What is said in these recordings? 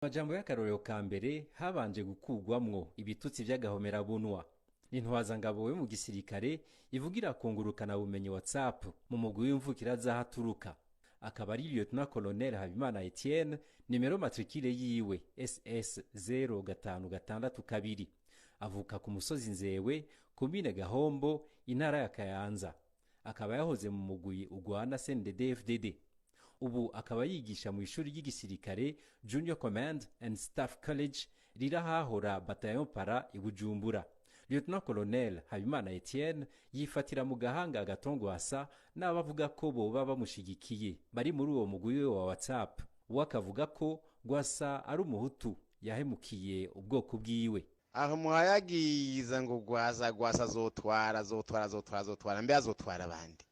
Amajambo y'akarorero ka mbere habanje gukugwamwo ibitutsi vy'agahomerabunwa. Intwazangabo yo mu gisirikare ivugira kungurukana bumenyi WhatsApp mu mugwi w'imvukira z'ahaturuka. Akaba ari Lieutenant Colonel Habimana Etienne, nimero matrikile yiwe SS 0562. Avuka ku musozi Nzewe, komine Gahombo, intara ya Kayanza. Akaba yahoze mu mugwi ugwana CNDD-FDD. Ubu akaba yigisha mu ishuri ry'igisirikare Junior Command and Staff College rirahahora Bataillon Para i Bujumbura. Lieutenant Colonel Habimana Etienne yifatira mu gahanga agatongwasa n'abavuga ko boba bamushigikiye bari muri uwo mugwi wa WhatsApp. Wakavuga ko Gwasa ari umuhutu yahemukiye ubwoko bwiwe. Aho muhayagiza ngo Gwasa azotwara mbe azotwara abandi.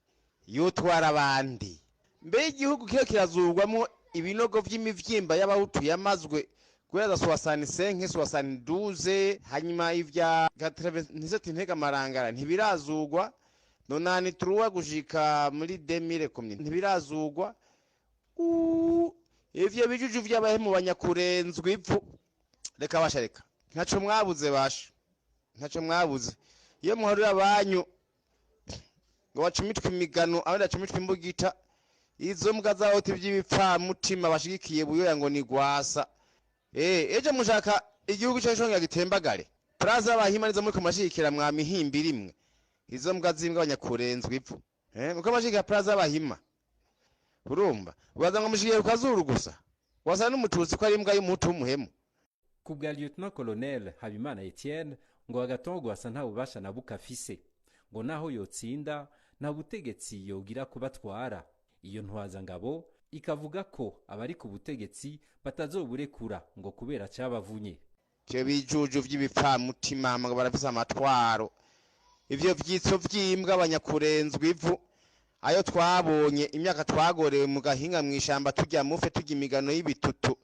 Yotwara abandi. Mbe igihugu kiyo kirazurwamo ibinogo vy'imivyimba y'abahutu yamazwe guhera 65 72 hanyuma ivya 87 ntega marangara ntibirazugwa nonani truwa gushika muri 2010 ntibirazugwa ivyo bijuju vy'abahemu banyakurenzwe ipfu reka bashareka ntaco mwabuze basha ntaco mwabuze iyo muharura abanyu ngo bacumitwe imigano abandi bacumitwe imbugita izo mbwa zaho tivy'ibipfa mutima bashigikiye buyoya ngo ni Gwasa eje mushaka igihugu cyo shonga gitembagare praza abahimaniza muri kumashikira mwa mihimbi rimwe izo mbwa zimbwa abanyakurenzwe ipfu muko mashikira praza abahima urumva ubaza ngo mushikiye kazuru gusa wasa n'umututsi ko ari imbwa y'umutu umuhemu. Kubwa Lieutenant Colonel Habimana Etienne ngo agatongwasa nta bubasha na bukafise ngo naho yotsinda nta butegetsi yogira kubatwara. Iyo ntwazangabo ikavuga ko abari ku butegetsi batazoburekura ngo kubera cabavunye. Cyo bijuju vy'ibipfa mutima ngo barafise amatwaro. Ivyo vyitso vyimbwa abanyakurenzwe ivu ayo twabonye imyaka twagorewe mu gahinga mwishamba tujya mufe tujya imigano y'ibitutu.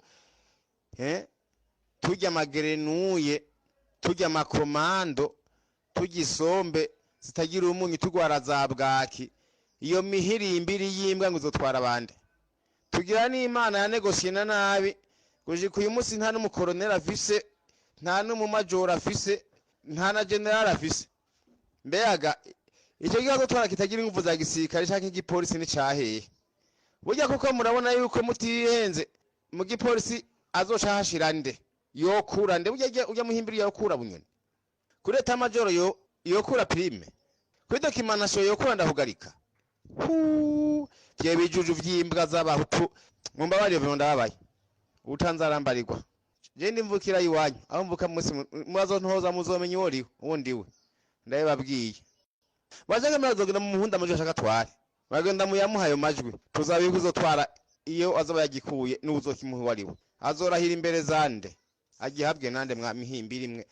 Tujya magerenuye, tujya makomando, tujya isombe zitagira umunyu tugwara za bwaki. Iyo mihirimbiri yimbwa ngo uzotwara abandi. Tugira n'Imana ya negosiye nabi gushika uyu munsi nta n'umukolonel afise nta n'umumajor afise nta na general afise. Mbeyaga icyo gihe twara kitagira ingufu za gisirikare cyangwa igipolisi ni caheye. Burya kuko murabona yuko mutihenze mu gipolisi azoca hashira nde yokura nde ujya muhimbiri yokura bunyoni. Kuri eta major yokura prime. Kuri documentation yokura ndahugarika. Kye bijuju vyimbwa z'abahutu ngomba bari byo ndabaye utanzarambarirwa je ndimvukira iwanyu aho mvuka musi mwazo ntoza muzomenya wori wondiwe ndaye babwiye bazaga mrazogenda mu muhunda muje shaka tware bagenda muyamuhayo majwi tuzabikuzotwara iyo azoba yagikuye n'uzokimuha wariwe azorahira imbere zande agihabwe nande mwa mihimbiri imwe.